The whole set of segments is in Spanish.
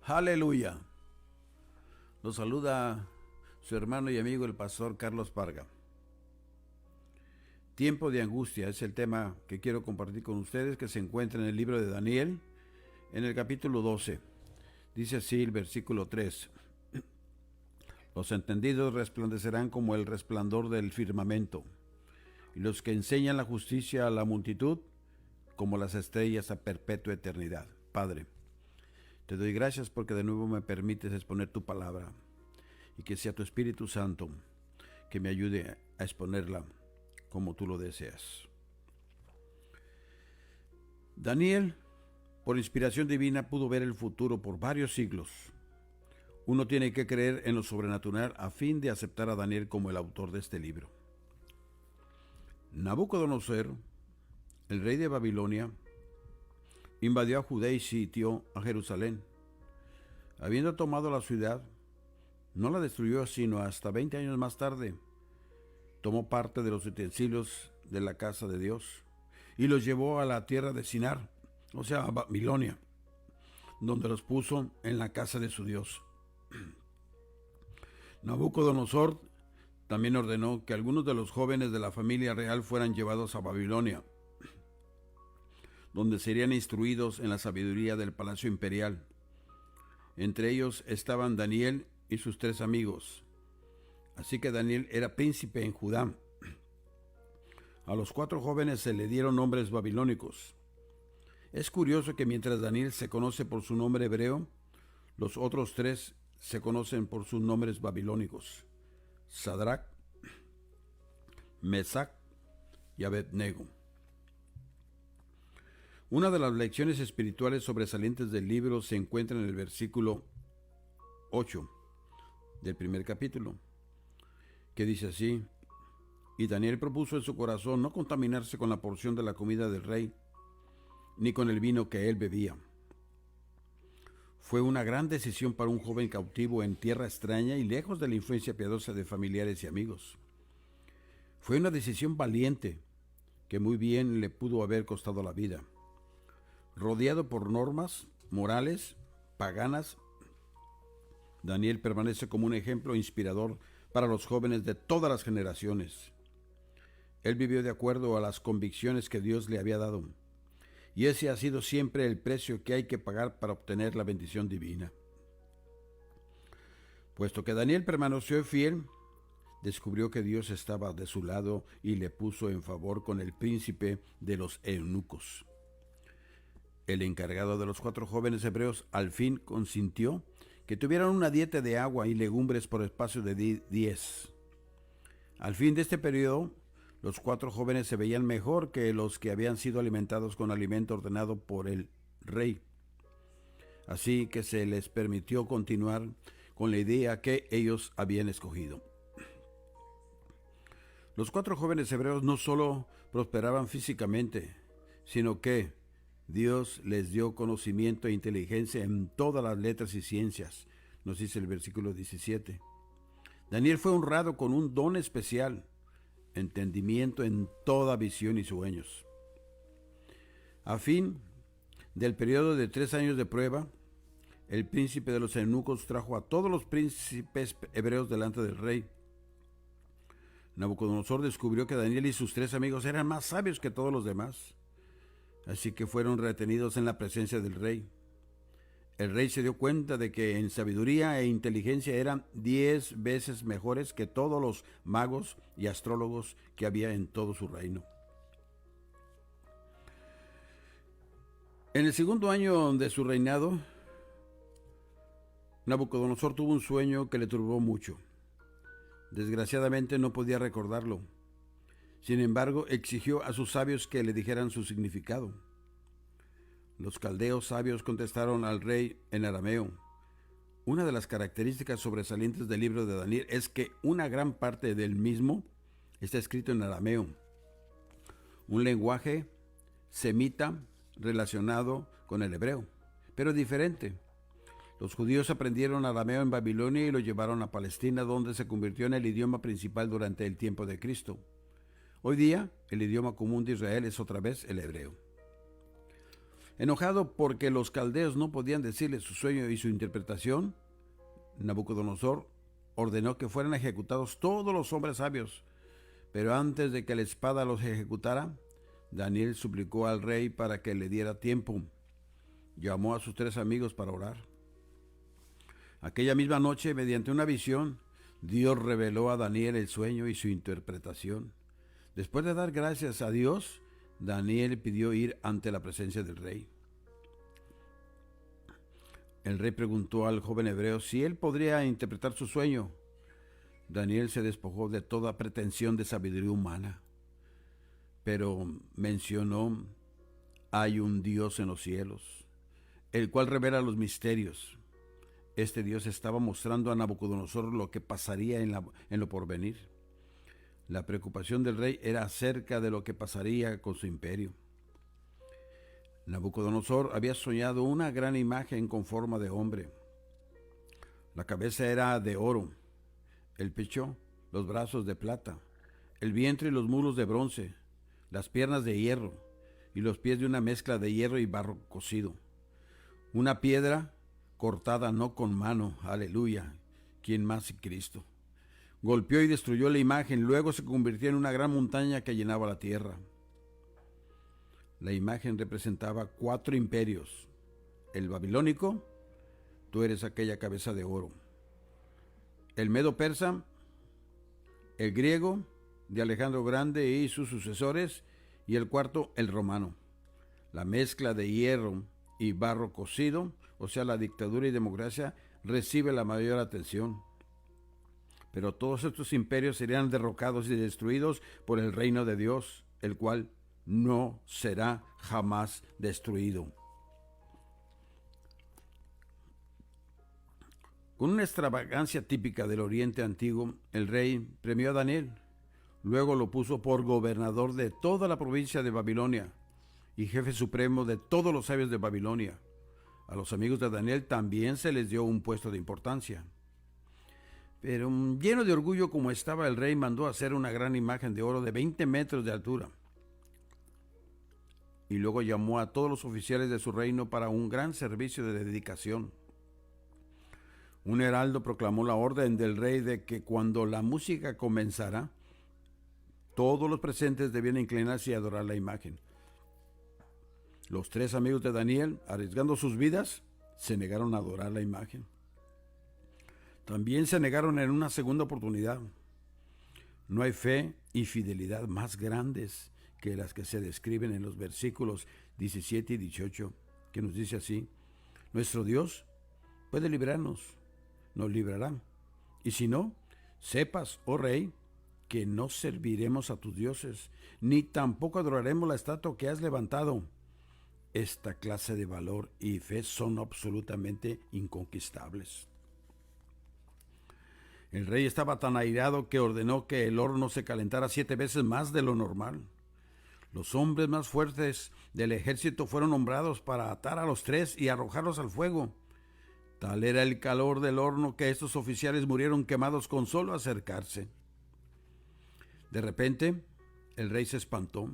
Aleluya. Los saluda su hermano y amigo el pastor Carlos Parga. Tiempo de angustia es el tema que quiero compartir con ustedes, que se encuentra en el libro de Daniel, en el capítulo 12. Dice así el versículo 3. Los entendidos resplandecerán como el resplandor del firmamento, y los que enseñan la justicia a la multitud como las estrellas a perpetua eternidad. Padre, te doy gracias porque de nuevo me permites exponer tu palabra, y que sea tu Espíritu Santo que me ayude a exponerla como tú lo deseas. Daniel, por inspiración divina, pudo ver el futuro por varios siglos. Uno tiene que creer en lo sobrenatural a fin de aceptar a Daniel como el autor de este libro. Nabucodonosor, el rey de Babilonia, invadió a Judea y sitió a Jerusalén. Habiendo tomado la ciudad, no la destruyó sino hasta 20 años más tarde. Tomó parte de los utensilios de la casa de Dios y los llevó a la tierra de Sinar, o sea, a Babilonia, donde los puso en la casa de su Dios. Nabucodonosor también ordenó que algunos de los jóvenes de la familia real fueran llevados a Babilonia, donde serían instruidos en la sabiduría del palacio imperial. Entre ellos estaban Daniel y sus 3 amigos. Así que Daniel era príncipe en Judá. A los 4 jóvenes se le dieron nombres babilónicos. Es curioso que mientras Daniel se conoce por su nombre hebreo, los otros 3 se conocen por sus nombres babilónicos: Sadrach, Mesach y Abednego. Una de las lecciones espirituales sobresalientes del libro se encuentra en el versículo 8 del primer capítulo, que dice así: y Daniel propuso en su corazón no contaminarse con la porción de la comida del rey, ni con el vino que él bebía. Fue una gran decisión para un joven cautivo en tierra extraña y lejos de la influencia piadosa de familiares y amigos. Fue una decisión valiente que muy bien le pudo haber costado la vida. Rodeado por normas morales paganas, Daniel permanece como un ejemplo inspirador para los jóvenes de todas las generaciones. Él vivió de acuerdo a las convicciones que Dios le había dado, y ese ha sido siempre el precio que hay que pagar para obtener la bendición divina. Puesto que Daniel permaneció fiel, descubrió que Dios estaba de su lado y le puso en favor con el príncipe de los eunucos. El encargado de los 4 jóvenes hebreos al fin consintió que tuvieran una dieta de agua y legumbres por espacio de 10. Al fin de este periodo, los 4 jóvenes se veían mejor que los que habían sido alimentados con alimento ordenado por el rey. Así que se les permitió continuar con la idea que ellos habían escogido. Los 4 jóvenes hebreos no solo prosperaban físicamente, sino que Dios les dio conocimiento e inteligencia en todas las letras y ciencias, nos dice el versículo 17. Daniel fue honrado con un don especial: entendimiento en toda visión y sueños. A fin del periodo de 3 años de prueba, el príncipe de los eunucos trajo a todos los príncipes hebreos delante del rey. Nabucodonosor descubrió que Daniel y sus 3 amigos eran más sabios que todos los demás, así que fueron retenidos en la presencia del rey. El rey se dio cuenta de que en sabiduría e inteligencia eran 10 veces mejores que todos los magos y astrólogos que había en todo su reino. En el segundo año de su reinado, Nabucodonosor tuvo un sueño que le turbó mucho. Desgraciadamente no podía recordarlo. Sin embargo, exigió a sus sabios que le dijeran su significado. Los caldeos sabios contestaron al rey en arameo. Una de las características sobresalientes del libro de Daniel es que una gran parte del mismo está escrito en arameo, un lenguaje semita relacionado con el hebreo, pero diferente. Los judíos aprendieron arameo en Babilonia y lo llevaron a Palestina, donde se convirtió en el idioma principal durante el tiempo de Cristo. Hoy día, el idioma común de Israel es otra vez el hebreo. Enojado porque los caldeos no podían decirle su sueño y su interpretación, Nabucodonosor ordenó que fueran ejecutados todos los hombres sabios. Pero antes de que la espada los ejecutara, Daniel suplicó al rey para que le diera tiempo. Llamó a sus 3 amigos para orar. Aquella misma noche, mediante una visión, Dios reveló a Daniel el sueño y su interpretación. Después de dar gracias a Dios, Daniel pidió ir ante la presencia del rey. El rey preguntó al joven hebreo si él podría interpretar su sueño. Daniel se despojó de toda pretensión de sabiduría humana, pero mencionó: hay un Dios en los cielos, el cual revela los misterios. Este Dios estaba mostrando a Nabucodonosor lo que pasaría en lo porvenir. La preocupación del rey era acerca de lo que pasaría con su imperio. Nabucodonosor había soñado una gran imagen con forma de hombre. La cabeza era de oro, el pecho, los brazos de plata, el vientre y los muslos de bronce, las piernas de hierro y los pies de una mezcla de hierro y barro cocido. Una piedra cortada no con mano, aleluya, ¿quién más que Cristo? Golpeó y destruyó la imagen, luego se convirtió en una gran montaña que llenaba la tierra. La imagen representaba 4 imperios. El babilónico, tú eres aquella cabeza de oro. El medo-persa, el griego, de Alejandro Grande y sus sucesores, y el cuarto, el romano. La mezcla de hierro y barro cocido, o sea, la dictadura y democracia, recibe la mayor atención. Pero todos estos imperios serían derrocados y destruidos por el reino de Dios, el cual no será jamás destruido. Con una extravagancia típica del Oriente Antiguo, el rey premió a Daniel. Luego lo puso por gobernador de toda la provincia de Babilonia y jefe supremo de todos los sabios de Babilonia. A los amigos de Daniel también se les dio un puesto de importancia. Pero lleno de orgullo como estaba, el rey mandó hacer una gran imagen de oro de 20 metros de altura. Y luego llamó a todos los oficiales de su reino para un gran servicio de dedicación. Un heraldo proclamó la orden del rey de que cuando la música comenzara, todos los presentes debían inclinarse y adorar la imagen. Los 3 amigos de Daniel, arriesgando sus vidas, se negaron a adorar la imagen. También se negaron en una segunda oportunidad. No hay fe y fidelidad más grandes que las que se describen en los versículos 17 y 18, que nos dice así: nuestro Dios puede librarnos, nos librará. Y si no, sepas, oh rey, que no serviremos a tus dioses, ni tampoco adoraremos la estatua que has levantado. Esta clase de valor y fe son absolutamente inconquistables. El rey estaba tan airado que ordenó que el horno se calentara 7 veces más de lo normal. Los hombres más fuertes del ejército fueron nombrados para atar a los 3 y arrojarlos al fuego. Tal era el calor del horno que estos oficiales murieron quemados con solo acercarse. De repente, el rey se espantó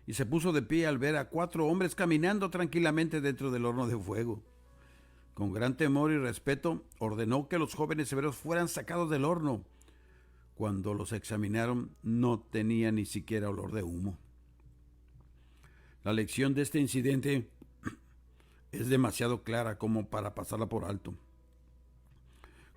y se puso de pie al ver a 4 hombres caminando tranquilamente dentro del horno de fuego. Con gran temor y respeto, ordenó que los jóvenes hebreos fueran sacados del horno. Cuando los examinaron, no tenía ni siquiera olor de humo. La lección de este incidente es demasiado clara como para pasarla por alto.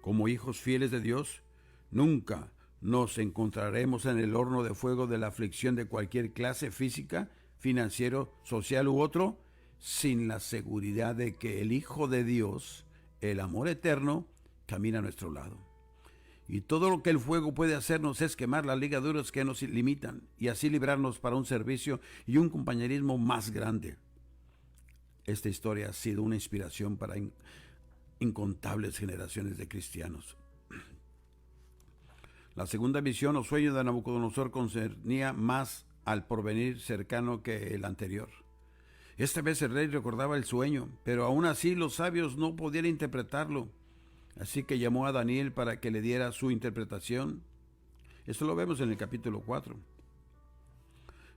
Como hijos fieles de Dios, nunca nos encontraremos en el horno de fuego de la aflicción de cualquier clase física, financiero, social u otro, sin la seguridad de que el Hijo de Dios, el amor eterno, camina a nuestro lado. Y todo lo que el fuego puede hacernos es quemar las ligaduras que nos limitan y así librarnos para un servicio y un compañerismo más grande. Esta historia ha sido una inspiración para incontables generaciones de cristianos. La segunda visión o sueño de Nabucodonosor concernía más al porvenir cercano que el anterior. Esta vez el rey recordaba el sueño, pero aún así los sabios no podían interpretarlo. Así que llamó a Daniel para que le diera su interpretación. Esto lo vemos en el capítulo 4.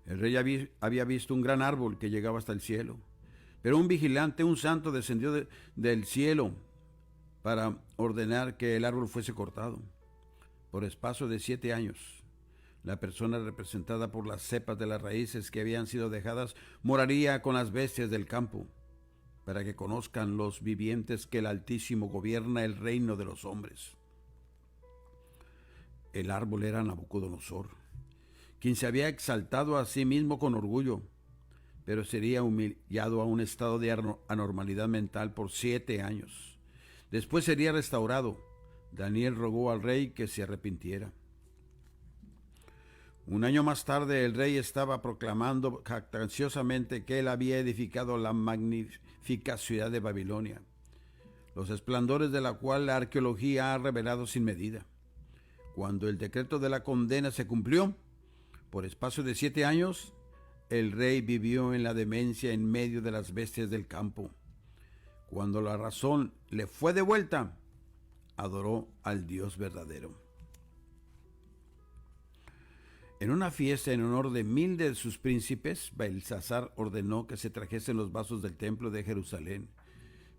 El rey había visto un gran árbol que llegaba hasta el cielo, Pero un vigilante, un santo, descendió del cielo para ordenar que el árbol fuese cortado. Por espacio de 7 años, la persona representada por las cepas de las raíces que habían sido dejadas moraría con las bestias del campo, para que conozcan los vivientes que el Altísimo gobierna el reino de los hombres. El árbol era Nabucodonosor, quien se había exaltado a sí mismo con orgullo, pero sería humillado a un estado de anormalidad mental por 7 años. Después sería restaurado. Daniel rogó al rey que se arrepintiera. Un año más tarde, el rey estaba proclamando jactanciosamente que él había edificado la magnífica ciudad de Babilonia, los esplendores de la cual la arqueología ha revelado sin medida. Cuando el decreto de la condena se cumplió, por espacio de 7 años, el rey vivió en la demencia en medio de las bestias del campo. Cuando la razón le fue devuelta, adoró al Dios verdadero. En una fiesta en honor de 1000 de sus príncipes, Belsasar ordenó que se trajesen los vasos del templo de Jerusalén.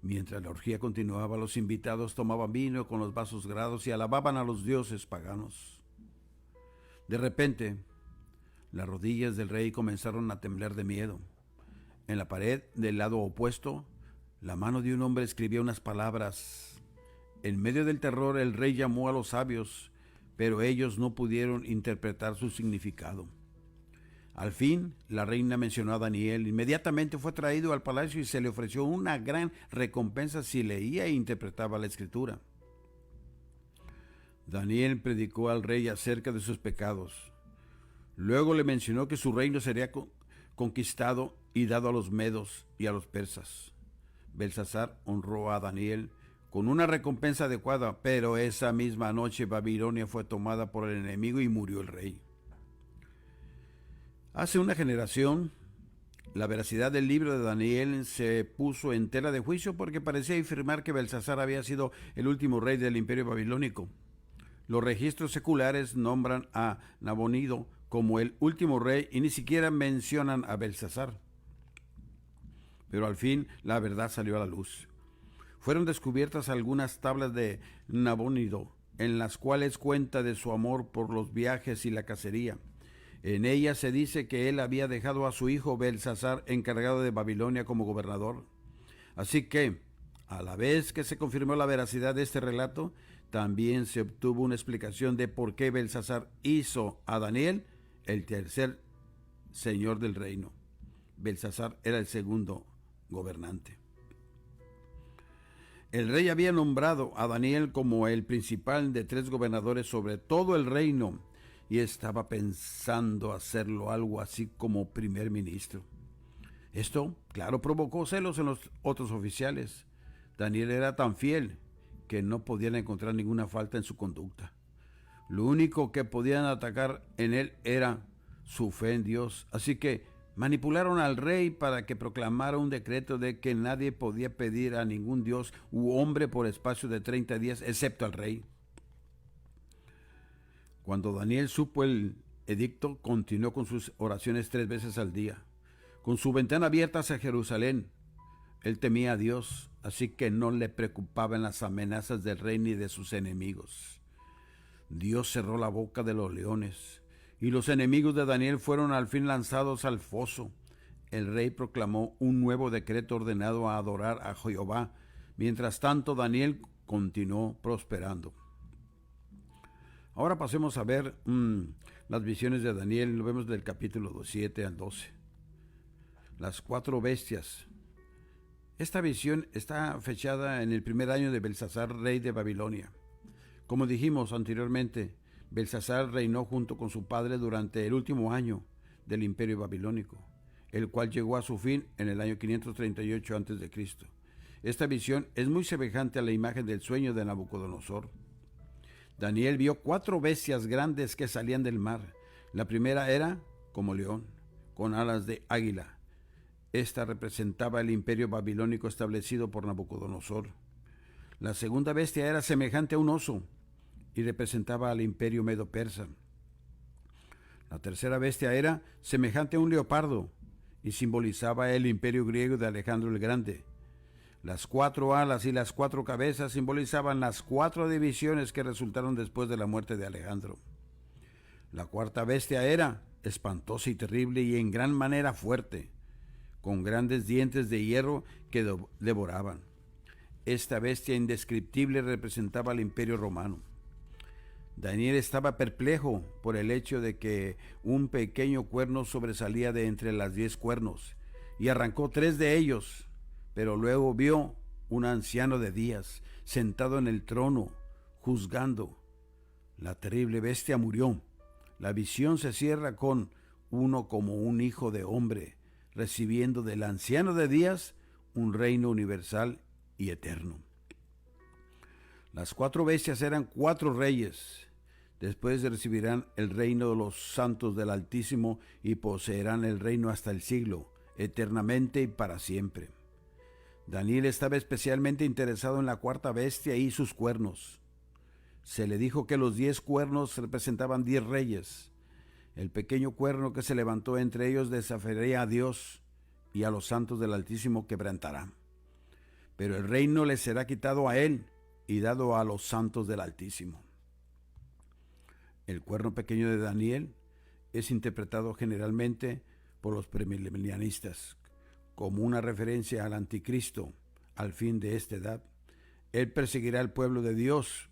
Mientras la orgía continuaba, los invitados tomaban vino con los vasos grados y alababan a los dioses paganos. De repente, las rodillas del rey comenzaron a temblar de miedo. En la pared del lado opuesto, la mano de un hombre escribía unas palabras. En medio del terror, el rey llamó a los sabios, pero ellos no pudieron interpretar su significado. Al fin, la reina mencionó a Daniel. Inmediatamente fue traído al palacio y se le ofreció una gran recompensa si leía e interpretaba la escritura. Daniel predicó al rey acerca de sus pecados. Luego le mencionó que su reino sería conquistado y dado a los medos y a los persas. Belsasar honró a Daniel con una recompensa adecuada, pero esa misma noche Babilonia fue tomada por el enemigo y murió el rey. Hace una generación, la veracidad del libro de Daniel se puso en tela de juicio porque parecía afirmar que Belsasar había sido el último rey del imperio babilónico. Los registros seculares nombran a Nabonido como el último rey y ni siquiera mencionan a Belsasar. Pero al fin la verdad salió a la luz. Fueron descubiertas algunas tablas de Nabonido, en las cuales cuenta de su amor por los viajes y la cacería. En ellas se dice que él había dejado a su hijo Belsasar encargado de Babilonia como gobernador. Así que, a la vez que se confirmó la veracidad de este relato, también se obtuvo una explicación de por qué Belsasar hizo a Daniel el tercer señor del reino. Belsasar era el segundo gobernante. El rey había nombrado a Daniel como el principal de 3 gobernadores sobre todo el reino y estaba pensando hacerlo algo así como primer ministro. Esto, claro, provocó celos en los otros oficiales. Daniel era tan fiel que no podían encontrar ninguna falta en su conducta. Lo único que podían atacar en él era su fe en Dios. Así que manipularon al rey para que proclamara un decreto de que nadie podía pedir a ningún dios u hombre por espacio de 30 días, excepto al rey. Cuando Daniel supo el edicto, continuó con sus oraciones 3 veces al día. Con su ventana abierta hacia Jerusalén, él temía a Dios, así que no le preocupaban las amenazas del rey ni de sus enemigos. Dios cerró la boca de los leones, y los enemigos de Daniel fueron al fin lanzados al foso. El rey proclamó un nuevo decreto ordenado a adorar a Jehová. Mientras tanto, Daniel continuó prosperando. Ahora pasemos a ver las visiones de Daniel. Lo vemos del capítulo 7 al 12. Las 4 bestias. Esta visión está fechada en el primer año de Belsasar, rey de Babilonia. Como dijimos anteriormente, Belsasar reinó junto con su padre durante el último año del imperio babilónico, el cual llegó a su fin en el año 538 a.C. Esta visión es muy semejante a la imagen del sueño de Nabucodonosor. Daniel vio 4 bestias grandes que salían del mar. La primera era como león, con alas de águila. Esta representaba el imperio babilónico establecido por Nabucodonosor. La segunda bestia era semejante a un oso y representaba al imperio medo-persa. La tercera bestia era semejante a un leopardo y simbolizaba el imperio griego de Alejandro el Grande. Las 4 alas y las 4 cabezas simbolizaban las 4 divisiones que resultaron después de la muerte de Alejandro. La cuarta bestia era espantosa y terrible y en gran manera fuerte, con grandes dientes de hierro que devoraban. Esta bestia indescriptible representaba al imperio romano. Daniel estaba perplejo por el hecho de que un pequeño cuerno sobresalía de entre las 10 cuernos y arrancó 3 de ellos, pero luego vio un anciano de días sentado en el trono, juzgando. La terrible bestia murió. La visión se cierra con uno como un hijo de hombre, recibiendo del anciano de días un reino universal y eterno. Las 4 bestias eran 4 reyes. Después recibirán el reino de los santos del Altísimo y poseerán el reino hasta el siglo, eternamente y para siempre. Daniel estaba especialmente interesado en la cuarta bestia y sus cuernos. Se le dijo que los 10 cuernos representaban 10 reyes. El pequeño cuerno que se levantó entre ellos desafiaría a Dios y a los santos del Altísimo quebrantará. Pero el reino le será quitado a él y dado a los santos del Altísimo. El cuerno pequeño de Daniel es interpretado generalmente por los premilenianistas como una referencia al anticristo, al fin de esta edad. Él perseguirá al pueblo de Dios,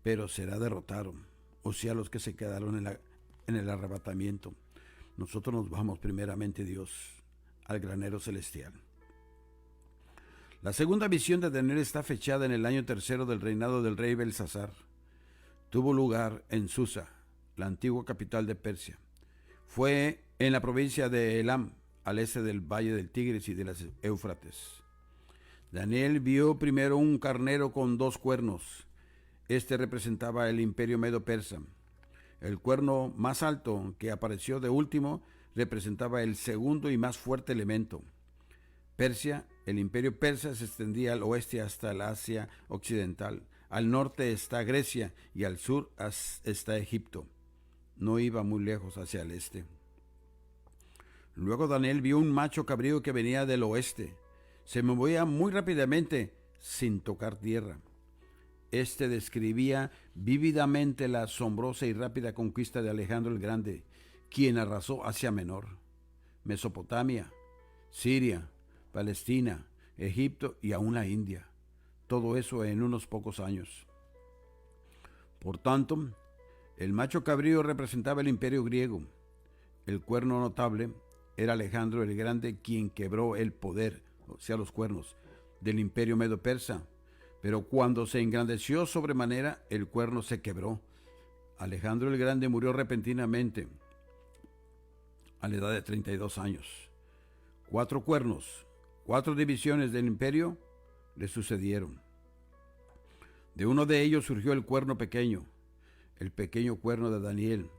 pero será derrotado, o sea, los que se quedaron en el arrebatamiento. Nosotros nos vamos primeramente, Dios, al granero celestial. La segunda visión de Daniel está fechada en el año 3 del reinado del rey Belsasar. Tuvo lugar en Susa, la antigua capital de Persia. Fue en la provincia de Elam, al este del valle del Tigris y de las Éufrates. Daniel vio primero un carnero con 2 cuernos. Este representaba el imperio medo-persa. El cuerno más alto, que apareció de último, representaba el segundo y más fuerte elemento. Persia, el imperio persa se extendía al oeste hasta el Asia occidental. Al norte está Grecia y al sur está Egipto. No iba muy lejos hacia el este. Luego Daniel vio un macho cabrío que venía del oeste. Se movía muy rápidamente sin tocar tierra. Este describía vívidamente la asombrosa y rápida conquista de Alejandro el Grande, quien arrasó Asia Menor, Mesopotamia, Siria, Palestina, Egipto y aún la India. Todo eso en unos pocos años. Por tanto, el macho cabrío representaba el imperio griego. El cuerno notable era Alejandro el Grande, quien quebró el poder, o sea, los cuernos, del imperio medo-persa. Pero cuando se engrandeció sobremanera, el cuerno se quebró. Alejandro el Grande murió repentinamente, a la edad de 32 años. 4 cuernos, 4 divisiones del imperio le sucedieron. De uno de ellos surgió el cuerno pequeño, el pequeño cuerno de Daniel.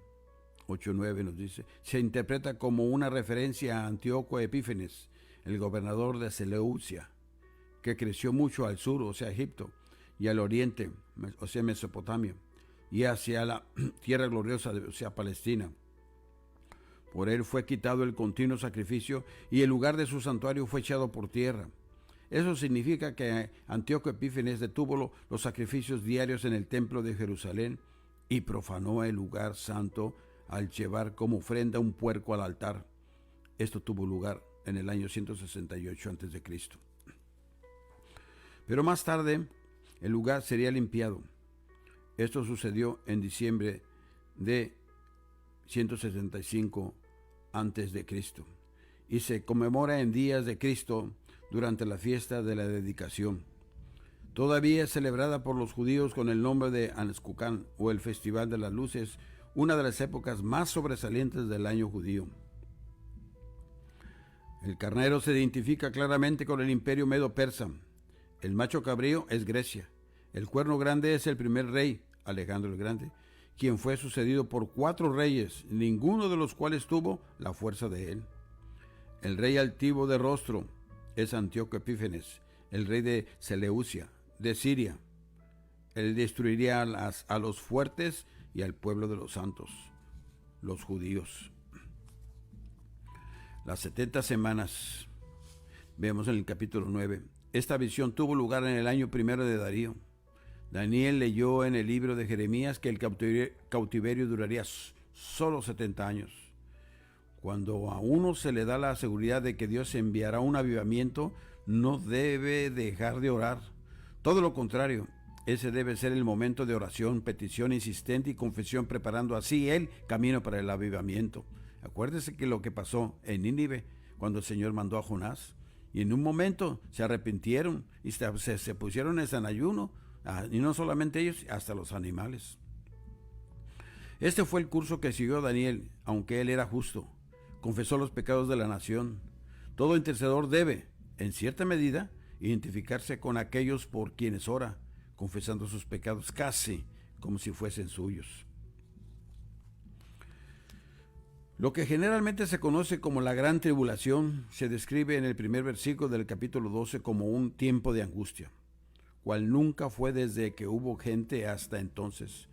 8:9 nos dice, se interpreta como una referencia a Antíoco Epífanes, el gobernador de Seleucia, que creció mucho al sur, o sea, Egipto, y al oriente, o sea, Mesopotamia, y hacia la tierra gloriosa, o sea, Palestina. Por él fue quitado el continuo sacrificio y el lugar de su santuario fue echado por tierra. Eso significa que Antíoco Epífanes detuvo los sacrificios diarios en el templo de Jerusalén y profanó el lugar santo al llevar como ofrenda un puerco al altar. Esto tuvo lugar en el año 168 a.C. Pero más tarde, el lugar sería limpiado. Esto sucedió en diciembre de 165 a.C. y se conmemora en días de Cristo durante la fiesta de la dedicación. Todavía es celebrada por los judíos con el nombre de Anskukán o el Festival de las Luces, una de las épocas más sobresalientes del año judío. El carnero se identifica claramente con el imperio medo-persa. El macho cabrío es Grecia. El cuerno grande es el primer rey, Alejandro el Grande, quien fue sucedido por 4 reyes, ninguno de los cuales tuvo la fuerza de él. El rey altivo de rostro es Antíoco Epífanes, el rey de Seleucia, de Siria. Él destruiría a los fuertes y al pueblo de los santos, los judíos. Las 70 semanas, vemos en el capítulo 9. Esta visión tuvo lugar en el año primero de Darío. Daniel leyó en el libro de Jeremías que el cautiverio duraría solo 70 años. Cuando a uno se le da la seguridad de que Dios enviará un avivamiento, no debe dejar de orar. Todo lo contrario, ese debe ser el momento de oración, petición insistente y confesión, preparando así el camino para el avivamiento. Acuérdese que lo que pasó en Nínive, cuando el Señor mandó a Jonás, y en un momento se arrepintieron y se pusieron en ayuno, y no solamente ellos, hasta los animales. Este fue el curso que siguió Daniel, aunque él era justo. Confesó los pecados de la nación. Todo intercedor debe, en cierta medida, identificarse con aquellos por quienes ora, confesando sus pecados casi como si fuesen suyos. Lo que generalmente se conoce como la gran tribulación se describe en el primer versículo del capítulo 12 como un tiempo de angustia, cual nunca fue desde que hubo gente hasta entonces.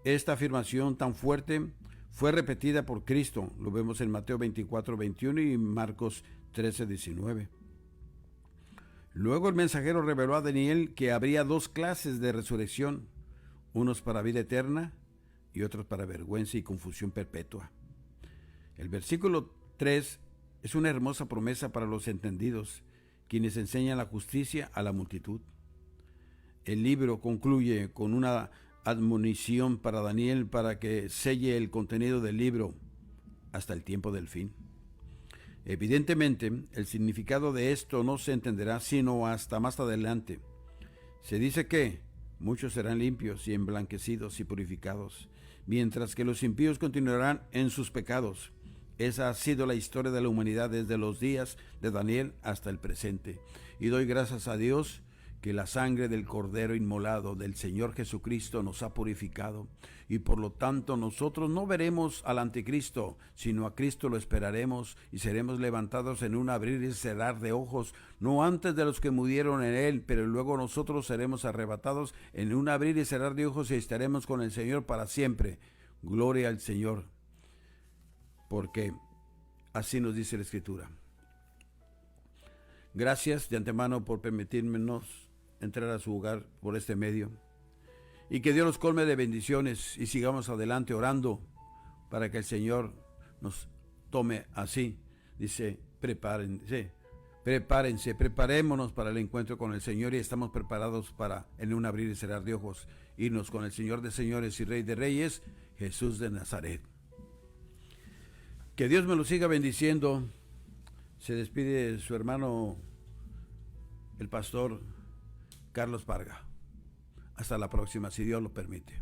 Esta afirmación tan fuerte fue repetida por Cristo, lo vemos en Mateo 24:21 y Marcos 13:19. Luego el mensajero reveló a Daniel que habría dos clases de resurrección, unos para vida eterna y otros para vergüenza y confusión perpetua. El versículo 3 es una hermosa promesa para los entendidos, quienes enseñan la justicia a la multitud. El libro concluye con una admonición para Daniel para que selle el contenido del libro hasta el tiempo del fin. Evidentemente, el significado de esto no se entenderá sino hasta más adelante. Se dice que muchos serán limpios y emblanquecidos y purificados, mientras que los impíos continuarán en sus pecados. Esa ha sido la historia de la humanidad desde los días de Daniel hasta el presente. Y doy gracias a Dios que la sangre del Cordero inmolado del Señor Jesucristo nos ha purificado, y por lo tanto nosotros no veremos al anticristo, sino a Cristo lo esperaremos, y seremos levantados en un abrir y cerrar de ojos, no antes de los que murieron en él, pero luego nosotros seremos arrebatados en un abrir y cerrar de ojos y estaremos con el Señor para siempre. Gloria al Señor, porque así nos dice la Escritura. Gracias de antemano por permitirnos entrar a su hogar por este medio, y que Dios los colme de bendiciones y sigamos adelante orando para que el Señor nos tome así. Dice, preparémonos para el encuentro con el Señor, y estamos preparados para, en un abrir y cerrar de ojos, irnos con el Señor de señores y Rey de reyes, Jesús de Nazaret. Que Dios me lo siga bendiciendo. Se despide su hermano, el pastor Carlos Parga. Hasta la próxima, si Dios lo permite.